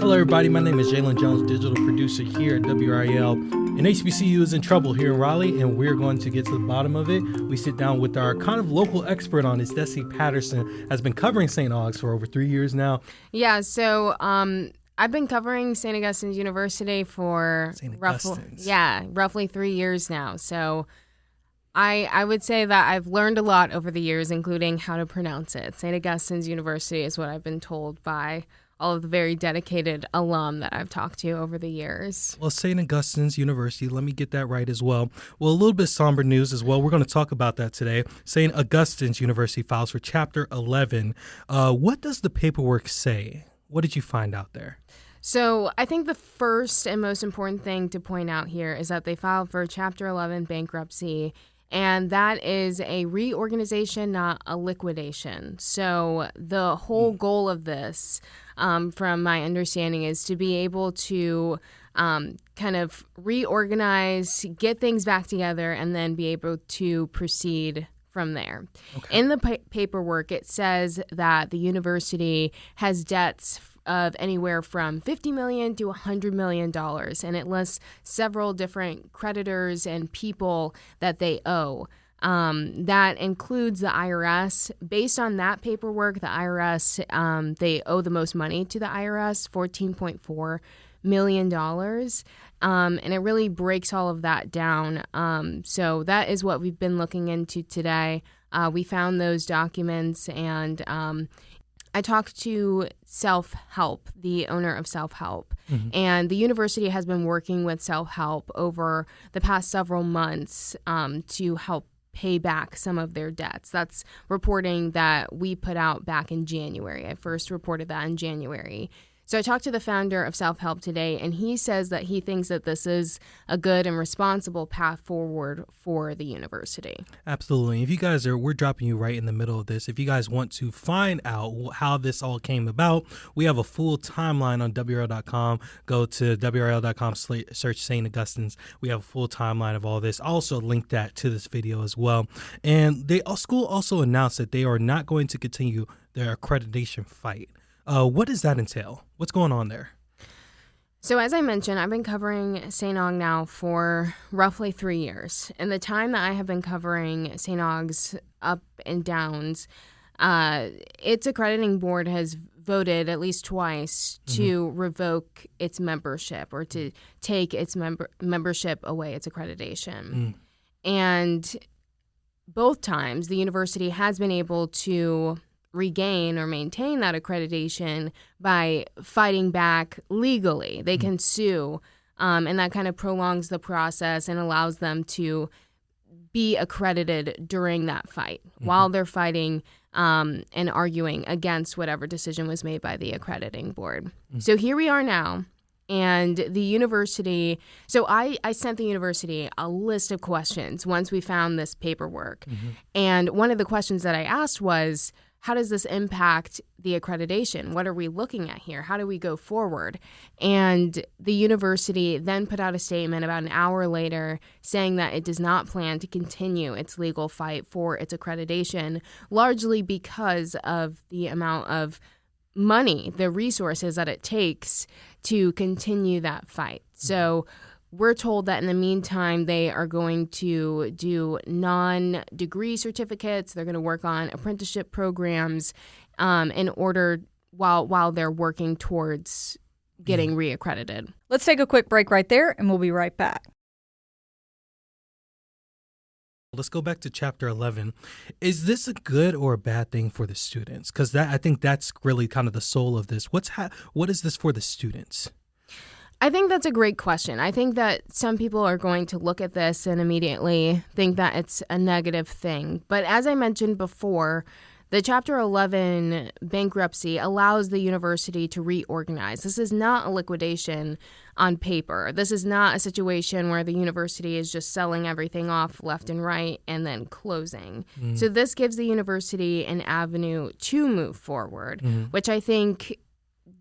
Hello, everybody. My name is Jalen Jones, digital producer here at WRAL. And HBCU is in trouble here in Raleigh, and we're going to get to the bottom of it. We sit down with our kind of local expert on this, Destinee Patterson, has been covering St. Aug's for over 3 years now. Yeah, so I've been covering St. Augustine's University for roughly 3 years now. So I would say that I've learned a lot over the years, including how to pronounce it. St. Augustine's University is what I've been told by all of the very dedicated alum that I've talked to over the years. Well, St. Augustine's University, let me get that right as well. Well, a little bit somber news as well. We're going to talk about that today. St. Augustine's University files for Chapter 11. What does the paperwork say? What did you find out there? So I think the first and most important thing to point out here is that they filed for Chapter 11 bankruptcy, and that is a reorganization, not a liquidation. So the whole goal of this, from my understanding, is to be able to kind of reorganize, get things back together, and then be able to proceed from there. Okay. In the paperwork, it says that the university has debts of anywhere from $50 million to $100 million, and it lists several different creditors and people that they owe. That includes the IRS. Based on that paperwork, the IRS, they owe the most money to the IRS, $14.4 million. And it really breaks all of that down. So that is what we've been looking into today. We found those documents, and I talked to Self-Help, the owner of Self-Help, and the university has been working with Self-Help over the past several months to help pay back some of their debts. That's reporting that we put out back in January. I first reported that in January. So I talked to the founder of Self-Help today, and he says that he thinks that this is a good and responsible path forward for the university. Absolutely. If you guys we're dropping you right in the middle of this. If you guys want to find out how this all came about, we have a full timeline on WRAL.com. Go to WRAL.com, search St. Augustine's. We have a full timeline of all this. I'll also link that to this video as well. And school also announced that they are not going to continue their accreditation fight. What does that entail? What's going on there? So as I mentioned, I've been covering St. Aug now for roughly 3 years. In the time that I have been covering St. Aug's up and downs, its accrediting board has voted at least twice to revoke its membership or to take its membership away, its accreditation. And both times, the university has been able to regain or maintain that accreditation by fighting back legally. They can sue, and that kind of prolongs the process and allows them to be accredited during that fight while they're fighting and arguing against whatever decision was made by the accrediting board. So here we are now. And the university, so I sent the university a list of questions once we found this paperwork. And one of the questions that I asked was, how does this impact the accreditation? What are we looking at here? How do we go forward? And the university then put out a statement about an hour later saying that it does not plan to continue its legal fight for its accreditation, largely because of the amount of money, the resources that it takes to continue that fight. So we're told that in the meantime, they are going to do non-degree certificates. They're going to work on apprenticeship programs in order while they're working towards getting reaccredited. Let's take a quick break right there, and we'll be right back. Let's go back to Chapter 11. Is this a good or a bad thing for the students? Because I think that's really kind of the soul of this. What is this for the students? I think that's a great question. I think that some people are going to look at this and immediately think that it's a negative thing. But as I mentioned before, the Chapter 11 bankruptcy allows the university to reorganize. This is not a liquidation on paper. This is not a situation where the university is just selling everything off left and right and then closing. So this gives the university an avenue to move forward, which I think,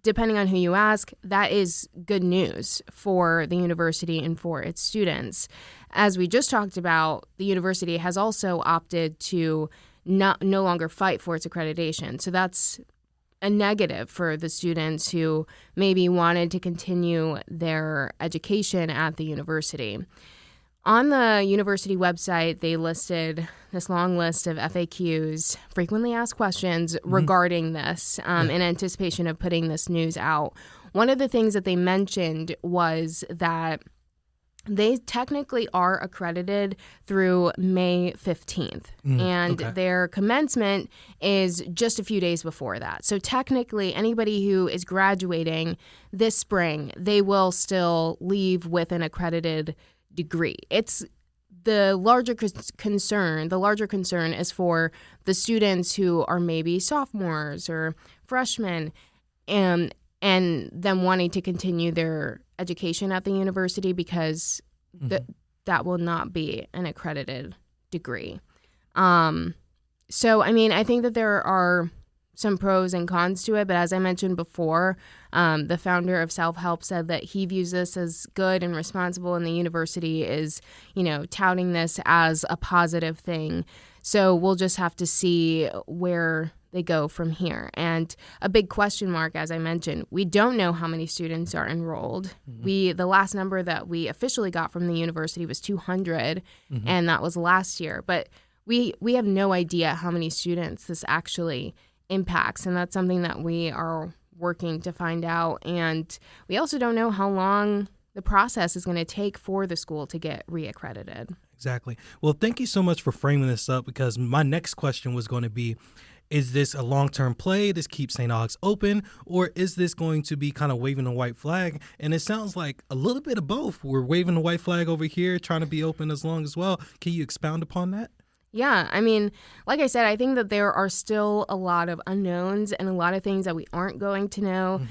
depending on who you ask, that is good news for the university and for its students. As we just talked about, the university has also opted to no longer fight for its accreditation. So that's a negative for the students who maybe wanted to continue their education at the university. On the university website, they listed this long list of FAQs, frequently asked questions regarding this in anticipation of putting this news out. One of the things that they mentioned was that they technically are accredited through May 15th, and their commencement is just a few days before that. So technically, anybody who is graduating this spring, they will still leave with an accredited degree. It's the larger concern. The larger concern is for the students who are maybe sophomores or freshmen, and them wanting to continue their education at the university because that will not be an accredited degree. So, I mean, I think that there are some pros and cons to it, but as I mentioned before, the founder of Self-Help said that he views this as good and responsible, and the university is, touting this as a positive thing. So we'll just have to see where they go from here. And a big question mark, as I mentioned, we don't know how many students are enrolled. The last number that we officially got from the university was 200, and that was last year. But we have no idea how many students this actually impacts, and that's something that we are working to find out. And we also don't know how long the process is going to take for the school to get reaccredited. Exactly. Well, thank you so much for framing this up, because my next question was going to be, is this a long-term play? This keeps St. Aug's open, or is this going to be kind of waving a white flag? And it sounds like a little bit of both. We're waving the white flag over here, trying to be open as long as well. Can you expound upon that? Yeah, I mean, like I said, I think that there are still a lot of unknowns and a lot of things that we aren't going to know.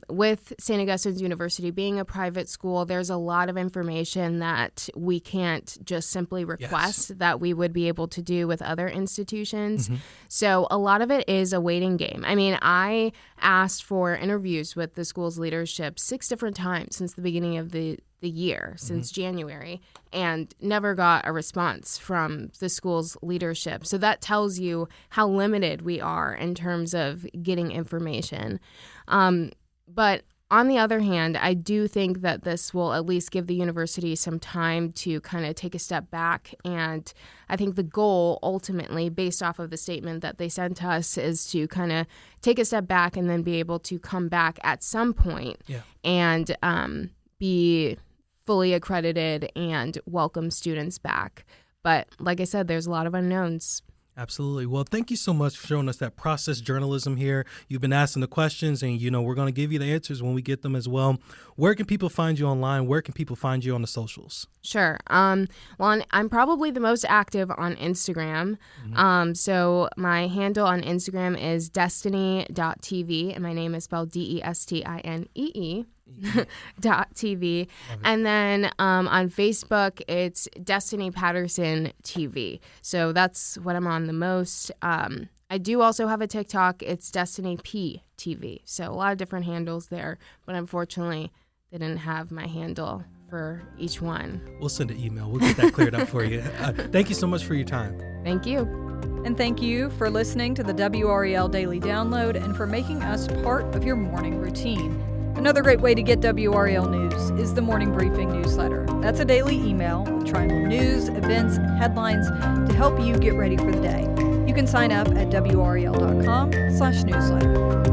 With St. Augustine's University being a private school, there's a lot of information that we can't just simply request that we would be able to do with other institutions. So a lot of it is a waiting game. I mean, I asked for interviews with the school's leadership 6 different times since the beginning of the year, since January, and never got a response from the school's leadership. So that tells you how limited we are in terms of getting information. But on the other hand, I do think that this will at least give the university some time to kind of take a step back. And I think the goal ultimately, based off of the statement that they sent us, is to kind of take a step back and then be able to come back at some point and be fully accredited and welcome students back. But like I said, there's a lot of unknowns. Absolutely. Well, thank you so much for showing us that process journalism here. You've been asking the questions, and, we're going to give you the answers when we get them as well. Where can people find you online? Where can people find you on the socials? Sure. Well, I'm probably the most active on Instagram. So my handle on Instagram is destinee.tv, and my name is spelled DESTINEE. .tv. And then on Facebook, it's Destinee Patterson TV. So that's what I'm on the most. I do also have a TikTok. It's Destinee P TV. So a lot of different handles there, but unfortunately, they didn't have my handle for each one. We'll send an email. We'll get that cleared up for you. Thank you so much for your time. Thank you. And thank you for listening to the WRAL Daily Download and for making us part of your morning routine. Another great way to get WRAL news is the Morning Briefing newsletter. That's a daily email with triangle news, events, and headlines to help you get ready for the day. You can sign up at WRAL.com/newsletter.